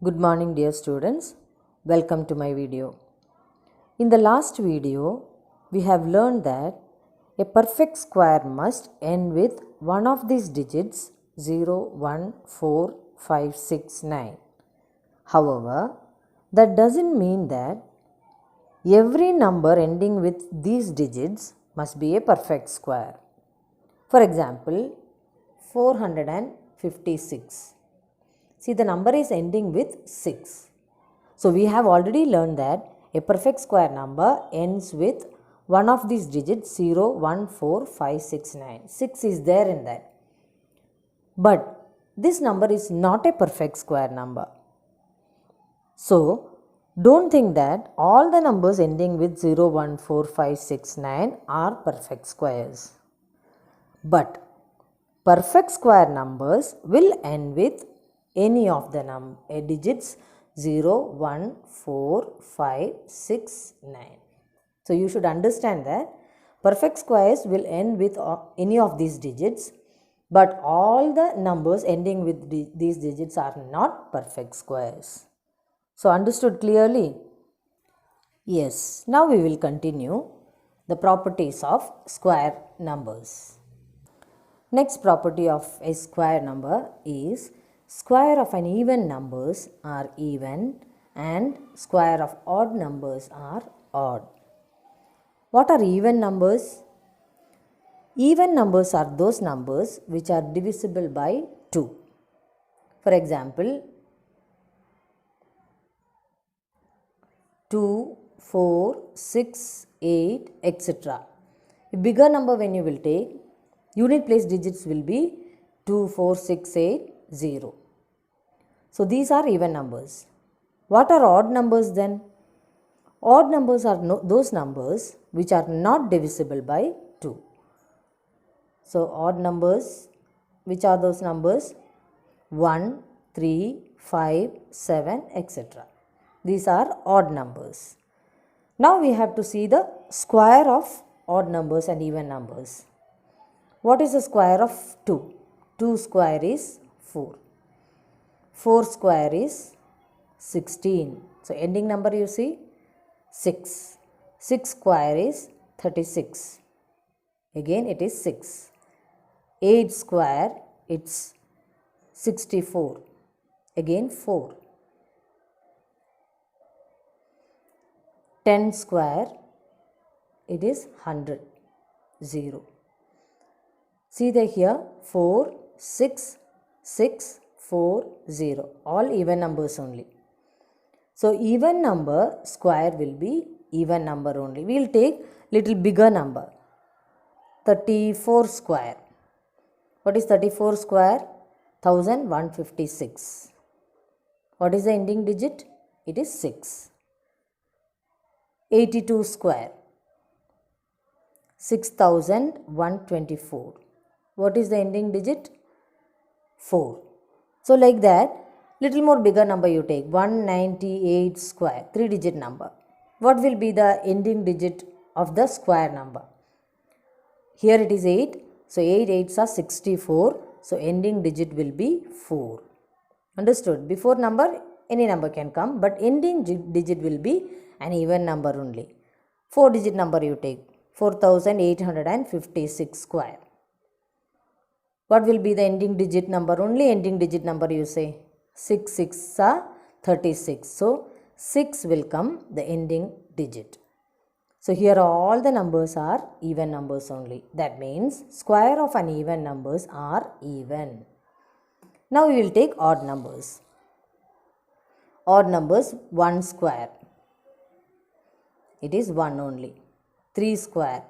Good morning dear students, welcome to my video. In the last video, we have learned that a perfect square must end with one of these digits 0, 1, 4, 5, 6, 9. However, that doesn't mean that every number ending with these digits must be a perfect square. For example, 456. See, the number is ending with 6. So, we have already learned that a perfect square number ends with one of these digits 0, 1, 4, 5, 6, 9. 6 is there in that. But this number is not a perfect square number. So, don't think that all the numbers ending with 0, 1, 4, 5, 6, 9 are perfect squares. But perfect square numbers will end with any of the digits 0, 1, 4, 5, 6, 9. So, you should understand that perfect squares will end with any of these digits, but all the numbers ending with these digits are not perfect squares. So, understood clearly? Yes, now we will continue the properties of square numbers. Next property of a square number is square of an even numbers are even and square of odd numbers are odd. What are even numbers? Even numbers are those numbers which are divisible by 2. For example, 2, 4, 6, 8, etc. A bigger number when you will take, unit place digits will be 2, 4, 6, 8, 0. So, these are even numbers. What are odd numbers then? Odd numbers are those numbers which are not divisible by 2. So, odd numbers, which are those numbers? 1, 3, 5, 7, etc. These are odd numbers. Now, we have to see the square of odd numbers and even numbers. What is the square of 2? 2 square is 4. 4 square is 16. So, ending number you see 6. 6 square is 36. Again it is 6. 8 square it's 64. Again 4. 10 square it is 100. 0. See the here 4, 6, 6, 4, 0. All even numbers only. So, even number square will be even number only. We will take little bigger number. 34 square. What is 34 square? 1156. What is the ending digit? It is 6. 82 square. 6124. What is the ending digit? 4. So, like that, little more bigger number you take, 198 square, 3 digit number. What will be the ending digit of the square number? Here it is 8. So, 8 8s are 64. So, ending digit will be 4. Understood? Before number, any number can come, but ending digit will be an even number only. 4 digit number you take, 4856 square. What will be the ending digit number? Only ending digit number you say. 6 6 are 36. So, 6 will come the ending digit. So, here all the numbers are even numbers only. That means square of an even numbers are even. Now, we will take odd numbers. Odd numbers 1 square. It is 1 only. 3 square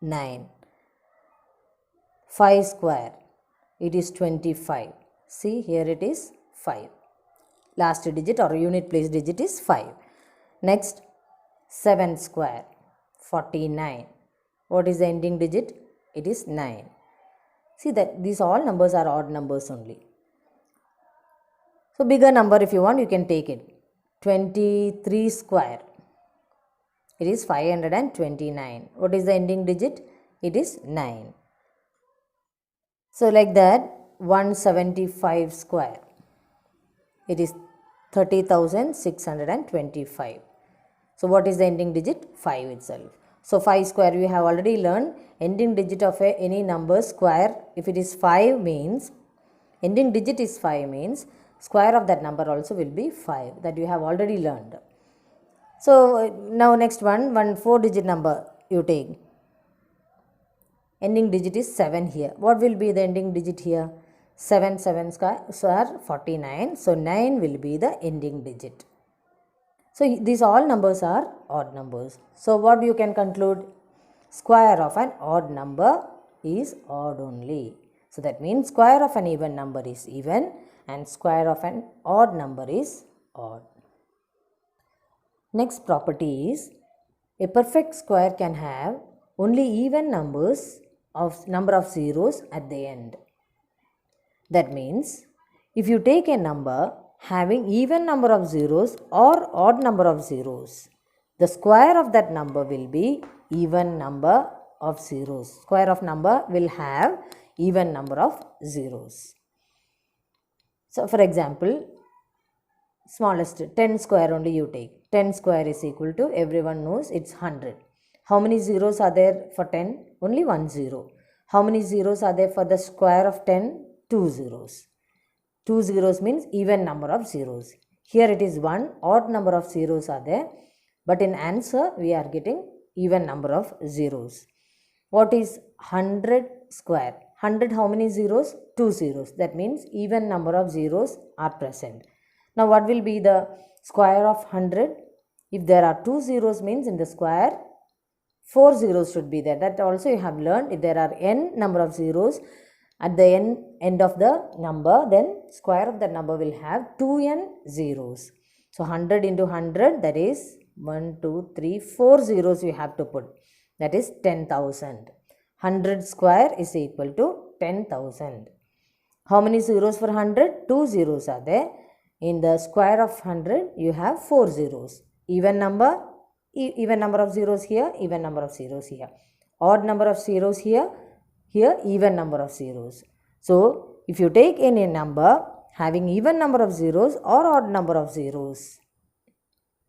9. 5 square it is 25. See here it is 5. Last digit or unit place digit is 5. Next 7 square 49. What is the ending digit? It is 9. See that these all numbers are odd numbers only. So, bigger number if you want you can take it. 23 square. It is 529. What is the ending digit? It is 9. So, like that 175 square. It is 30,625. So what is the ending digit? 5 itself. So 5 square we have already learned. Ending digit of any number square, if it is 5 means, ending digit is 5 means square of that number also will be 5. That you have already learned. So now next one 4 digit number you take. Ending digit is 7 here. What will be the ending digit here? 7 square 49. So 9 will be the ending digit. So these all numbers are odd numbers. So what you can conclude? Square of an odd number is odd only. So that means square of an even number is even and square of an odd number is odd. Next property is a perfect square can have only even numbers of number of zeros at the end. That means if you take a number having even number of zeros or odd number of zeros, the square of that number will be even number of zeros. Square of number will have even number of zeros. So for example, smallest 10 square only you take. 10 square is equal to, everyone knows it's 100. How many zeros are there for 10? Only 1 zero. How many zeros are there for the square of 10? 2 zeros. 2 zeros means even number of zeros. Here it is 1, odd number of zeros are there. But in answer we are getting even number of zeros. What is 100 square? 100 how many zeros? 2 zeros. That means even number of zeros are present. Now what will be the square of 100? If there are 2 zeros means in the square 4 zeros should be there. That also you have learned. If there are n number of zeros at the end of the number, then square of that number will have 2n zeros. So 100 into 100, that is 1, 2, 3, 4 zeros you have to put. That is 10,000. 100 square is equal to 10,000. How many zeros for 100? 2 zeros are there. In the square of 100, you have 4 zeros. Even number of zeros here, even number of zeros here. Odd number of zeros here, even number of zeros. So, if you take any number having even number of zeros or odd number of zeros,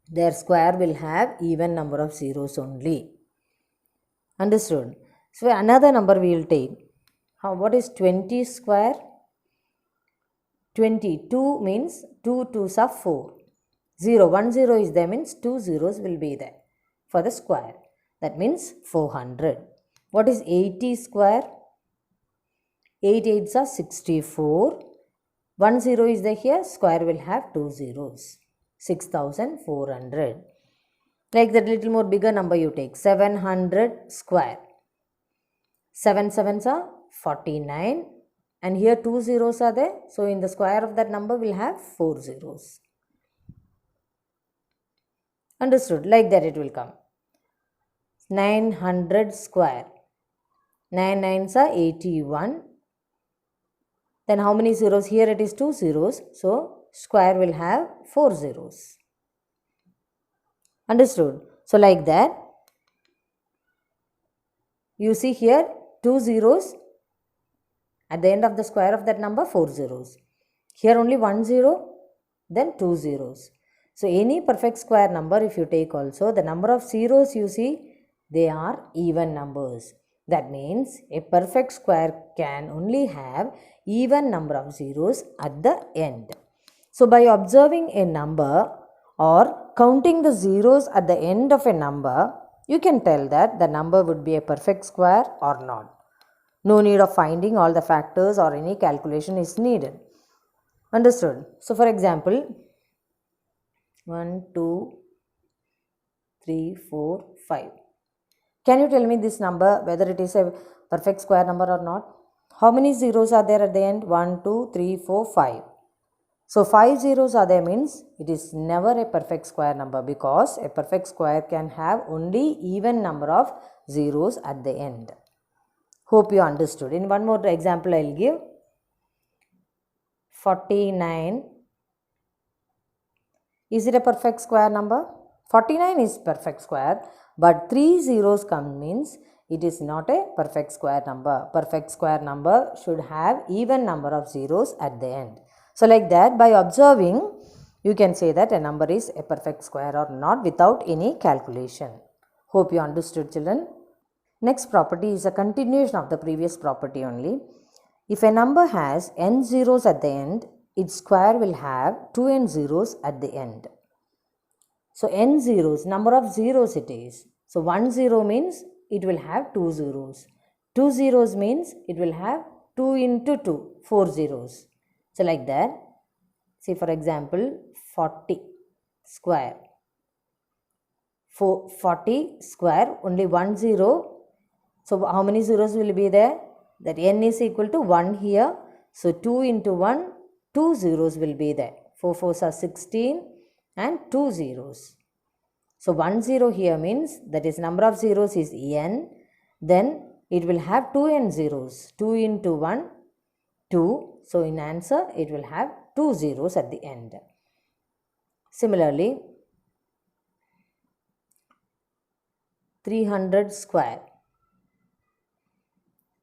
their square will have even number of zeros only. Understood? So, another number we will take. What is 20 square? 22 means 2 2s are 4. 0, 1 0 is there means 2 zeros will be there for the square. That means 400. What is 80 square? 8 8s are 64. 1 0 is there here, square will have 2 zeros. 6,400. Like that little more bigger number you take. 700 square. 7 7s are 49. And here 2 zeros are there. So in the square of that number will have 4 zeros. Understood? Like that it will come. 900 square. 9 9s are 81. Then how many zeros? Here it is 2 zeros. So square will have 4 zeros. Understood? So like that. You see here 2 zeros. At the end of the square of that number, 4 zeros. Here only 1 zero, then 2 zeros. So any perfect square number if you take also, the number of zeros you see, they are even numbers. That means a perfect square can only have even number of zeros at the end. So by observing a number or counting the zeros at the end of a number, you can tell that the number would be a perfect square or not. No need of finding all the factors or any calculation is needed. Understood? So for example, 1, 2, 3, 4, 5. Can you tell me this number whether it is a perfect square number or not? How many zeros are there at the end? 1, 2, 3, 4, 5. So 5 zeros are there means it is never a perfect square number because a perfect square can have only even number of zeros at the end. Hope you understood. In one more example I will give. 49. Is it a perfect square number? 49 is perfect square, but 3 zeros come means it is not a perfect square number. Perfect square number should have even number of zeros at the end. So like that, by observing you can say that a number is a perfect square or not without any calculation. Hope you understood, children. Next property is a continuation of the previous property only. If a number has n zeros at the end, its square will have 2n zeros at the end. So n zeros, number of zeros it is. So 1 0 means it will have 2 zeros. 2 zeros means it will have 2 into 2, 4 zeros. So like that, see for example 40 square. 40 square, only 1 0. So how many zeros will be there? That n is equal to 1 here. So 2 into 1, 2 zeros will be there. 4 4s are 16 and 2 zeros. So 1 0 here means that is number of zeros is n. Then it will have 2n zeros. 2 into 1, 2. So in answer it will have 2 zeros at the end. Similarly, 300 square.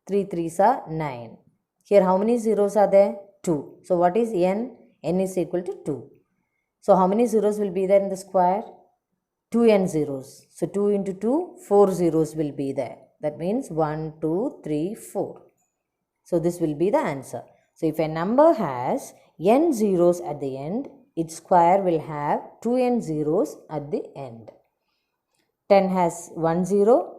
3 3s are 9. Here how many zeros are there? 2. So what is n? N is equal to 2. So how many zeros will be there in the square? 2n zeros. So 2 into 2, 4 zeros will be there. That means 1, 2, 3, 4. So this will be the answer. So if a number has n zeros at the end, its square will have 2n zeros at the end. 10 has 1 0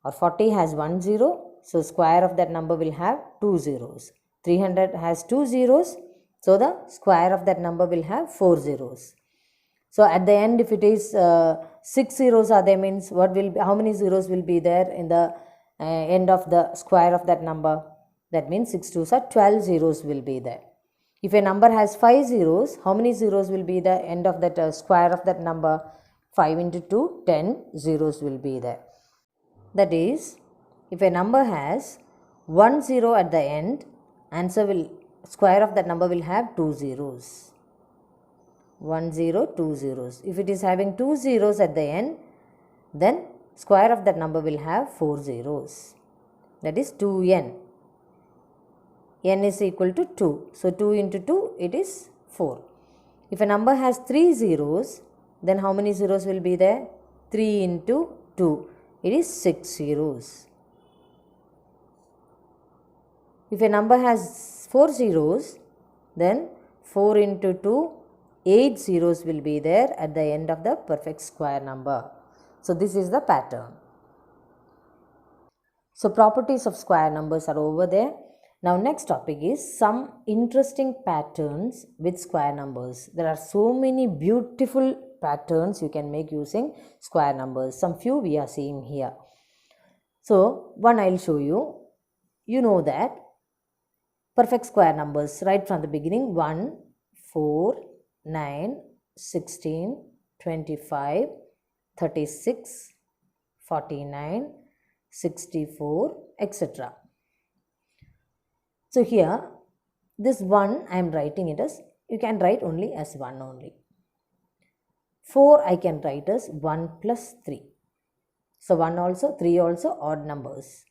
or 40 has 1 0. So square of that number will have 2 zeros. 300 has 2 zeros. So the square of that number will have 4 zeros. So at the end, if it is 6 zeros are there, means what will be, how many zeros will be there in the end of the square of that number? That means 6 2s are 12 zeros will be there. If a number has 5 zeros, how many zeros will be the end of that square of that number? 5 into 2, 10 zeros will be there. That is, if a number has 1 0 at the end, square of that number will have 2 zeros. 1 0, 2 zeros. If it is having 2 zeros at the end, then square of that number will have 4 zeros. That is 2n. n is equal to 2. So 2 into 2, it is 4. If a number has 3 zeros, then how many zeros will be there? 3 into 2, it is 6 zeros. If a number has 4 zeros, then 4 into 2, 8 zeros will be there at the end of the perfect square number. So this is the pattern. So properties of square numbers are over there. Now next topic is some interesting patterns with square numbers. There are so many beautiful patterns you can make using square numbers. Some few we are seeing here. So one I will show you. You know that perfect square numbers right from the beginning: 1, 4, 9, 16, 25, 36, 49, 64, etc. So here this 1 I am writing it as, you can write only as 1 only. 4 I can write as 1 plus 3. So 1 also, 3 also odd numbers.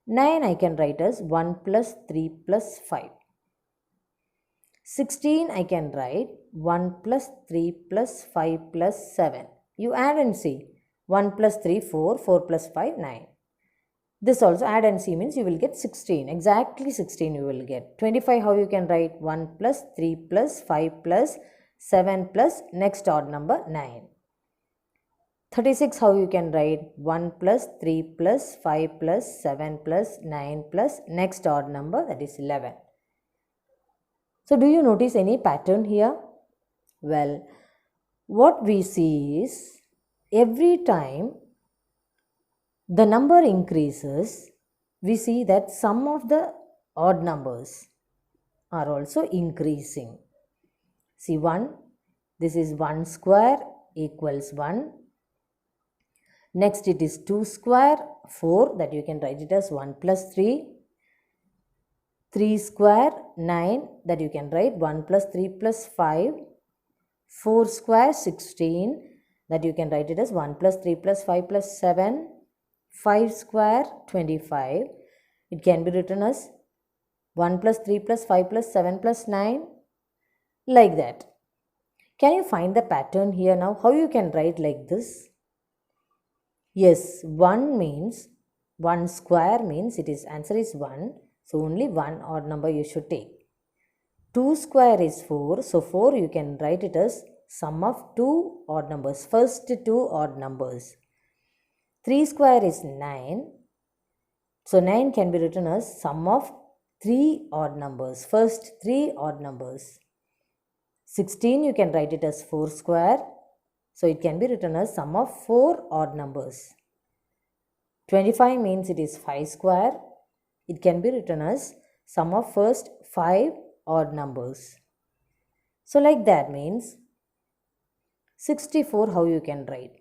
9 I can write as 1 plus 3 plus 5. 16 I can write 1 plus 3 plus 5 plus 7. You add and see. 1 plus 3, 4, 4 plus 5, 9. This also add and see means you will get 16. Exactly 16 you will get. 25 how you can write? 1 plus 3 plus 5 plus 7 plus next odd number 9. 36 how you can write? 1 plus 3 plus 5 plus 7 plus 9 plus next odd number, that is 11. So do you notice any pattern here? Well, what we see is every time the number increases, we see that some of the odd numbers are also increasing. See 1, this is 1 square equals 1. Next it is 2 square, 4, that you can write it as 1 plus 3. 3 square, 9, that you can write 1 plus 3 plus 5. 4 square, 16, that you can write it as 1 plus 3 plus 5 plus 7. 5 square, 25, it can be written as 1 plus 3 plus 5 plus 7 plus 9, like that. Can you find the pattern here now? How you can write like this? Yes, 1 means 1 square means it is answer is 1. So only one odd number you should take. 2 square is 4. So 4 you can write it as sum of 2 odd numbers. First 2 odd numbers. 3 square is 9. So 9 can be written as sum of 3 odd numbers. First 3 odd numbers. 16 you can write it as 4 square. So it can be written as sum of 4 odd numbers. 25 means it is 5 square. It can be written as sum of first 5 odd numbers. So like that means 64 how you can write?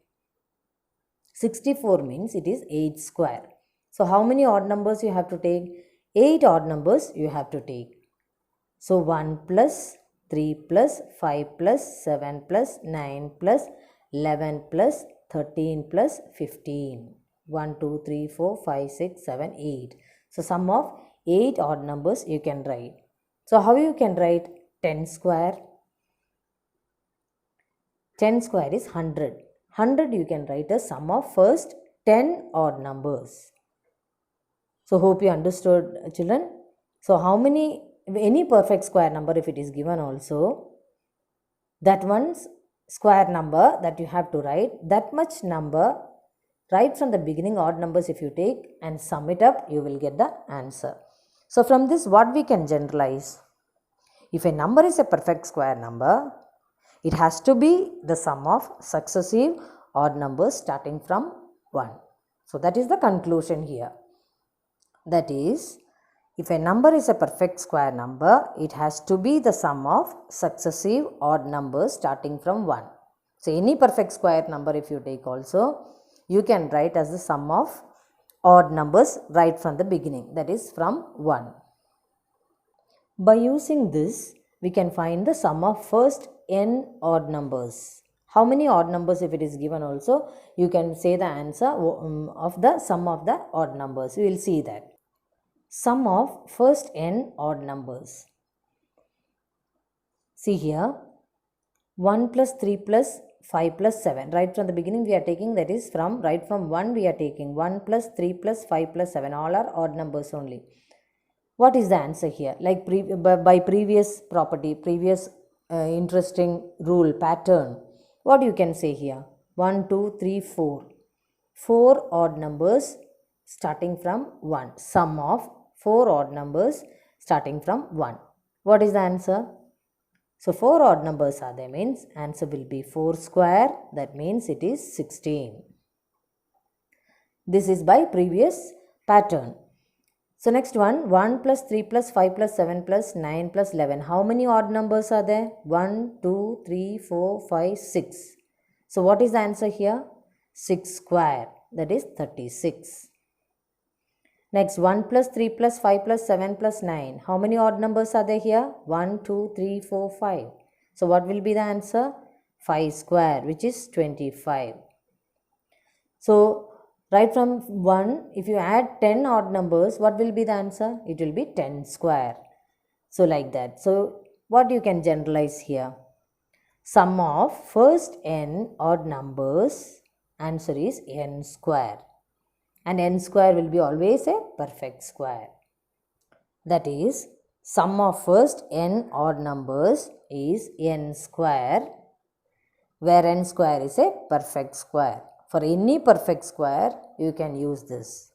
64 means it is 8 square. So how many odd numbers you have to take? 8 odd numbers you have to take. So 1 plus 3 plus 5 plus 7 plus 9 plus 11 plus 13 plus 15. 1, 2, 3, 4, 5, 6, 7, 8. So sum of 8 odd numbers you can write. So how you can write 10 square? 10 square is 100. 100 you can write as sum of first 10 odd numbers. So hope you understood, children. So how many, any perfect square number if it is given also, that one's square number that you have to write, that much number right from the beginning odd numbers if you take and sum it up, you will get the answer. So from this what we can generalize? If a number is a perfect square number, it has to be the sum of successive odd numbers starting from 1. So that is the conclusion here. That is, if a number is a perfect square number, it has to be the sum of successive odd numbers starting from 1. So any perfect square number if you take also, you can write as the sum of odd numbers right from the beginning, that is from 1. By using this, we can find the sum of first n odd numbers. How many odd numbers if it is given also, you can say the answer of the sum of the odd numbers. We will see that. Sum of first n odd numbers. See here, 1 plus 3 plus 5 plus 7. Right from the beginning we are taking, that is from right from 1 we are taking 1 plus 3 plus 5 plus 7. All are odd numbers only. What is the answer here? Like by previous property, previous interesting rule, pattern. What you can say here? 1, 2, 3, 4. 4 odd numbers starting from 1. Sum of 4 odd numbers starting from 1. What is the answer? So 4 odd numbers are there, means answer will be 4 square. That means it is 16. This is by previous pattern. So next one, 1 plus 3 plus 5 plus 7 plus 9 plus 11. How many odd numbers are there? 1, 2, 3, 4, 5, 6. So what is the answer here? 6 square. That is 36. Next, 1 plus 3 plus 5 plus 7 plus 9. How many odd numbers are there here? 1, 2, 3, 4, 5. So what will be the answer? 5 square, which is 25. So right from 1, if you add 10 odd numbers, what will be the answer? It will be 10 square. So like that. So what you can generalize here? Sum of first n odd numbers, answer is n square. And n square will be always a perfect square. That is, sum of first n odd numbers is n square, where n square is a perfect square. For any perfect square, you can use this.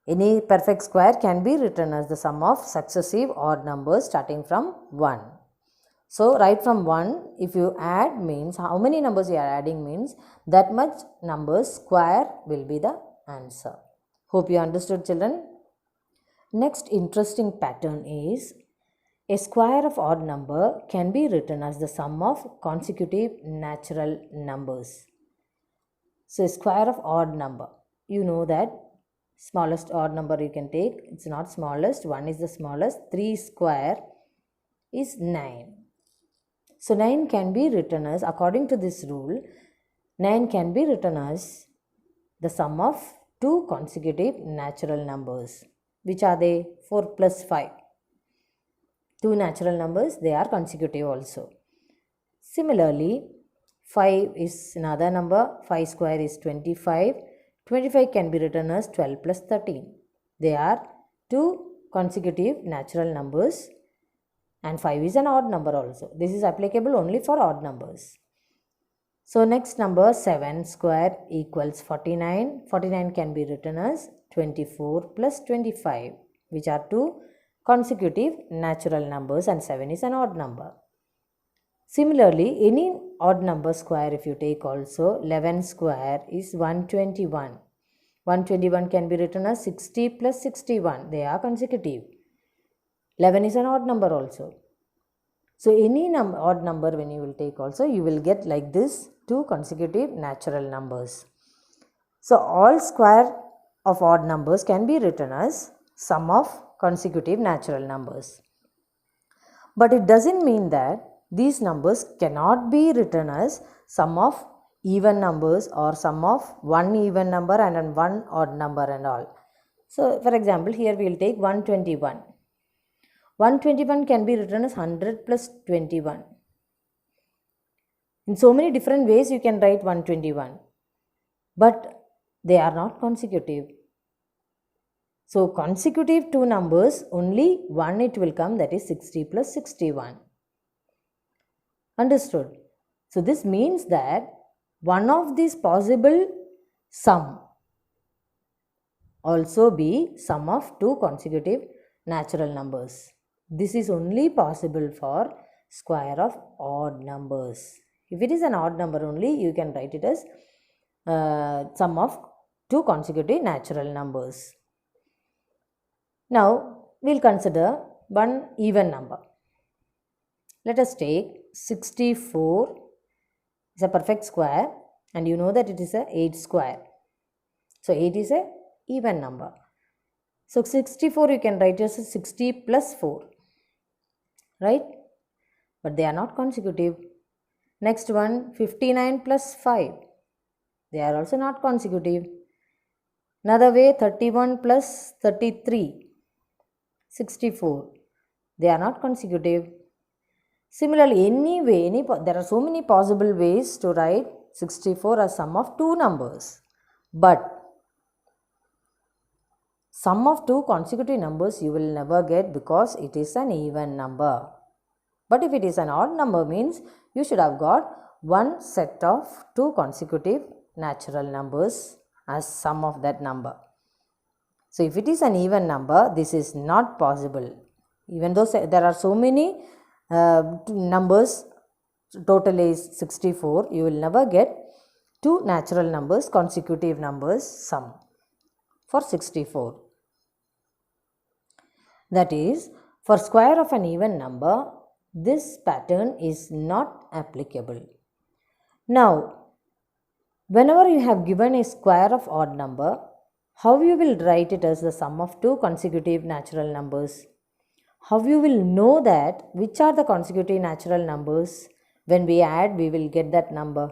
Any perfect square can be written as the sum of successive odd numbers starting from 1. So right from 1, if you add means how many numbers you are adding means that much numbers square will be the answer. Hope you understood, children. Next interesting pattern is a square of odd number can be written as the sum of consecutive natural numbers. So a square of odd number, you know that smallest odd number you can take, it's not smallest, 1 is the smallest, 3 square is 9. So 9 can be written as, according to this rule, 9 can be written as the sum of two consecutive natural numbers. Which are they? 4 plus 5. Two natural numbers, they are consecutive also. Similarly, 5 is another number. 5 square is 25. 25 can be written as 12 plus 13. They are two consecutive natural numbers, and 5 is an odd number also. This is applicable only for odd numbers. So next number, 7 square equals 49. 49 can be written as 24 plus 25, which are two consecutive natural numbers, and 7 is an odd number. Similarly, any odd number square if you take also, 11 square is 121. 121 can be written as 60 plus 61. They are consecutive. 11 is an odd number also. So any odd number when you will take also, you will get like this, two consecutive natural numbers. So all square of odd numbers can be written as sum of consecutive natural numbers. But it doesn't mean that these numbers cannot be written as sum of even numbers or sum of one even number and one odd number and all. So for example, here we will take 121. 121 can be written as 100 plus 21. In so many different ways you can write 121, but they are not consecutive. So consecutive two numbers, only one it will come, that is 60 plus 61. Understood? So this means that one of these possible sum also be sum of two consecutive natural numbers. This is only possible for square of odd numbers. If it is an odd number only, you can write it as sum of two consecutive natural numbers. Now, we will consider one even number. Let us take 64 is a perfect square, and you know that it is a 8 square. So 8 is a even number. So 64 you can write as 60 plus 4, right? But they are not consecutive. Next one, 59 plus 5. They are also not consecutive. Another way, 31 plus 33, 64. They are not consecutive. Similarly, there are so many possible ways to write 64 as sum of two numbers. But sum of two consecutive numbers you will never get, because it is an even number. But if it is an odd number, means you should have got one set of two consecutive natural numbers as sum of that number. So if it is an even number, this is not possible. Even though there are so many numbers, total is 64, you will never get two natural numbers, consecutive numbers sum for 64. That is, for square of an even number, this pattern is not applicable. Now, whenever you have given a square of odd number, how you will write it as the sum of two consecutive natural numbers? How you will know that which are the consecutive natural numbers? When we add, we will get that number.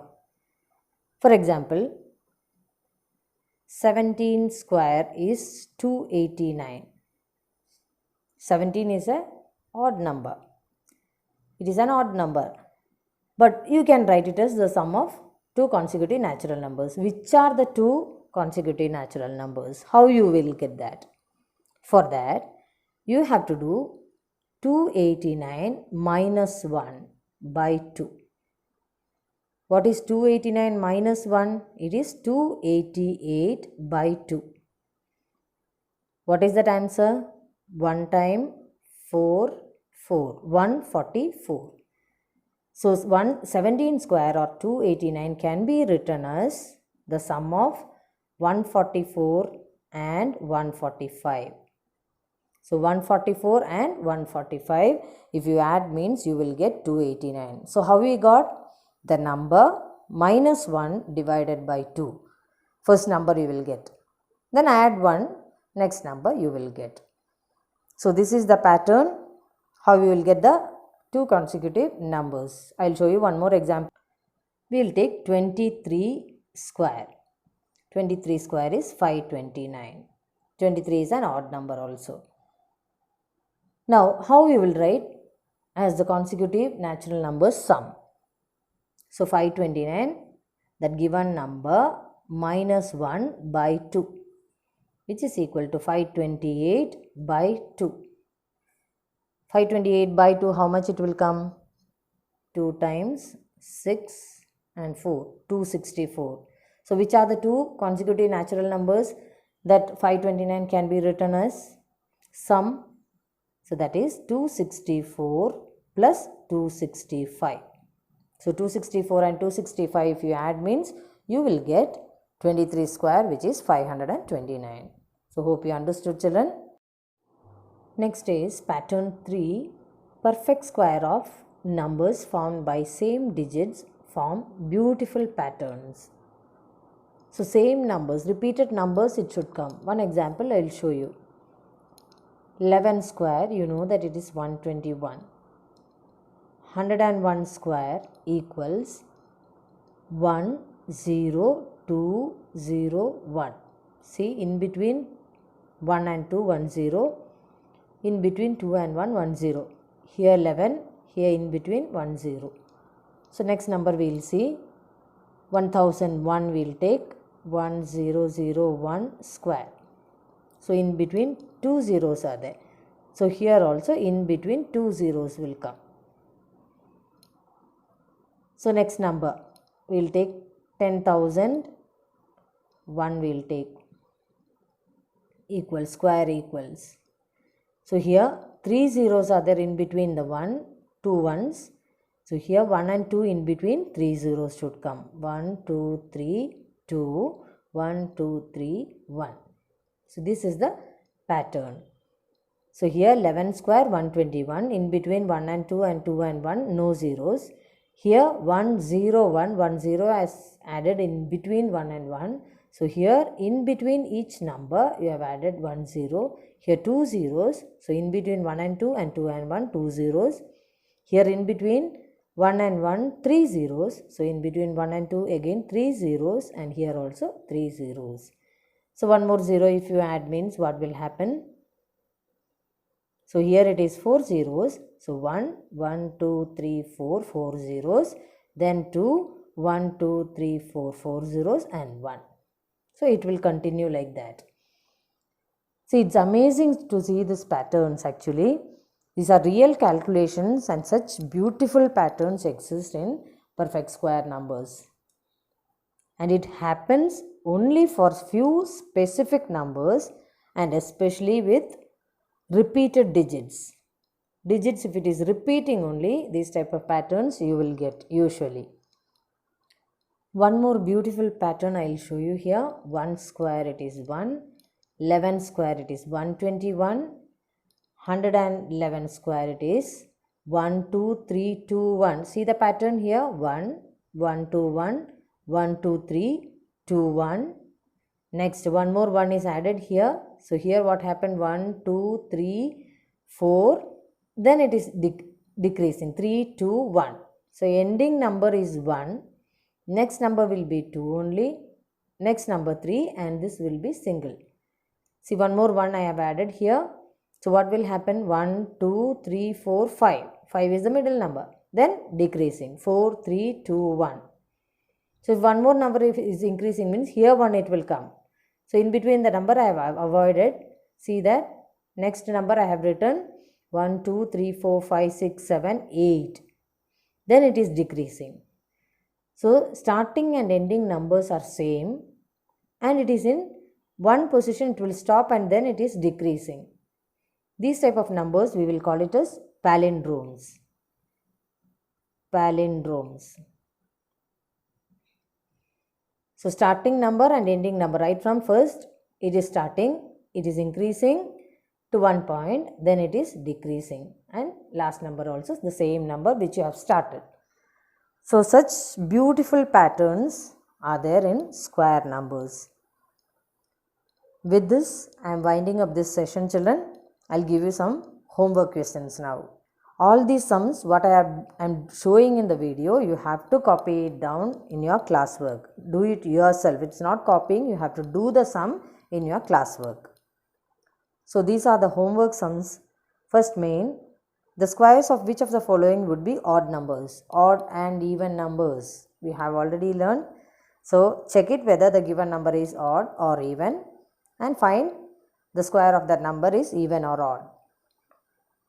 For example, 17 square is 289. 17 is an odd number. It is an odd number. But you can write it as the sum of two consecutive natural numbers. Which are the two consecutive natural numbers? How you will get that? For that, you have to do 289 minus 1 by 2. What is 289 minus 1? It is 288 by 2. What is that answer? 1 time 4, 4. 144. So 17 square or 289 can be written as the sum of 144 and 145. So 144 and 145, if you add, means you will get 289. So how we got? The number minus 1 divided by 2. First number you will get. Then add 1, next number you will get. So this is the pattern how you will get the two consecutive numbers. I will show you one more example. We will take 23 square. 23 square is 529. 23 is an odd number also. Now, how we will write as the consecutive natural numbers sum? So 529, that given number minus 1 by 2, which is equal to 528 by 2. 528 by 2, how much it will come? 2 times 6 and 4, 264. So which are the two consecutive natural numbers that 529 can be written as? Sum. So that is 264 plus 265. So 264 and 265 if you add means you will get 23 square, which is 529. So hope you understood, children. Next is pattern 3. Perfect square of numbers formed by same digits form beautiful patterns. So same numbers, repeated numbers it should come. One example I will show you. 11 square, you know that it is 121. 101 square equals 10201. See, in between 1 and 2, 10. In between 2 and 1, 10. Here 11, here in between 10. So next number we will see. 1001 we will take 1001 square. So in between 2 zeros are there. So here also in between 2 zeros will come. So next number we will take 10,000. 1 we will take equals, square equals. So here 3 zeros are there in between the 1, 2 ones. So here 1 and 2 in between 3 zeros should come. 1, 2, 3, 2, 1, 2, 3, 1. So this is the pattern. So here 11 square 121, in between 1 and 2 and 2 and 1, no zeros. Here 1, 0, 1, 1, 0 as added in between 1 and 1. So here in between each number you have added 1 0. Here 2 zeros. So in between 1 and 2 and 2 and 1, 2 zeros. Here in between 1 and 1, 3 zeros. So in between 1 and 2 again 3 zeros, and here also 3 zeros. So one more 0 if you add means what will happen? So here it is 4 zeros. So 1, 1, 2, 3, 4, 4 zeros. Then 2, 1, 2, 3, 4, 4 zeros and 1. So it will continue like that. See, it's amazing to see these patterns actually. These are real calculations and such beautiful patterns exist in perfect square numbers. And it happens only for few specific numbers and especially with repeated digits. Digits, if it is repeating only, these type of patterns you will get usually. One more beautiful pattern I will show you here. 1 square it is 1. 11 square it is 121. 111 square it is 1, 2, 3, 2, 1. See the pattern here. 1, 1, 2, 1, 1, 2, 3, 2, 1. Next one more 1 is added here. So here what happened? 1, 2, 3, 4. Then it is decreasing. 3, 2, 1. So ending number is 1. Next number will be 2 only. Next number 3, and this will be single. See, one more 1 I have added here. So what will happen? 1, 2, 3, 4, 5. 5 is the middle number. Then decreasing. 4, 3, 2, 1. So if one more number is increasing means here 1 it will come. So in between the number I have avoided. See that next number I have written 1, 2, 3, 4, 5, 6, 7, 8. Then it is decreasing. So starting and ending numbers are same, and it is in one position it will stop and then it is decreasing. These type of numbers we will call it as palindromes. Palindromes. So starting number and ending number, right from first it is starting, it is increasing to one point, then it is decreasing, and last number also the same number which you have started. So such beautiful patterns are there in square numbers. With this, I am winding up this session, children. I will give you some homework questions now. All these sums what I am showing in the video, you have to copy it down in your classwork. Do it yourself. It's not copying. You have to do the sum in your classwork. So these are the homework sums. First main, the squares of which of the following would be odd numbers? Odd and even numbers. we have already learned. So check it whether the given number is odd or even and find the square of that number is even or odd.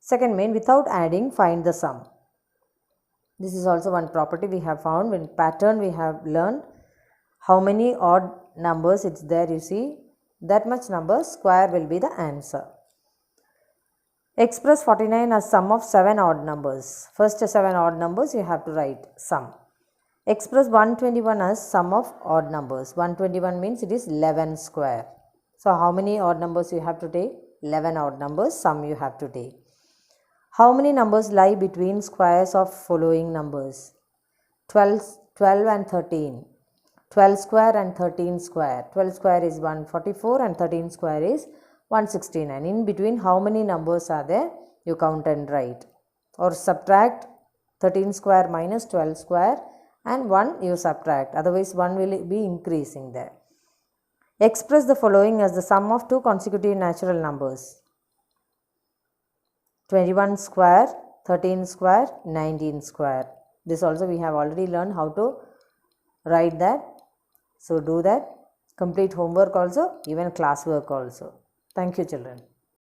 Second main, without adding, find the sum. This is also one property we have found. In pattern we have learned how many odd numbers it's there, you see, that much number square will be the answer. Express 49 as sum of 7 odd numbers. First 7 odd numbers you have to write sum. Express 121 as sum of odd numbers. 121 means it is 11 square. So how many odd numbers you have to take? 11 odd numbers, sum you have to take. How many numbers lie between squares of following numbers? 12 and 13. 12 square and 13 square. 12 square is 144 and 13 square is 169. In between how many numbers are there? You count and write. Or subtract 13 square minus 12 square and 1 you subtract. Otherwise 1 will be increasing there. Express the following as the sum of two consecutive natural numbers. 21 square, 13 square, 19 square. This also we have already learned how to write that. So do that. Complete homework also, even classwork also. Thank you children.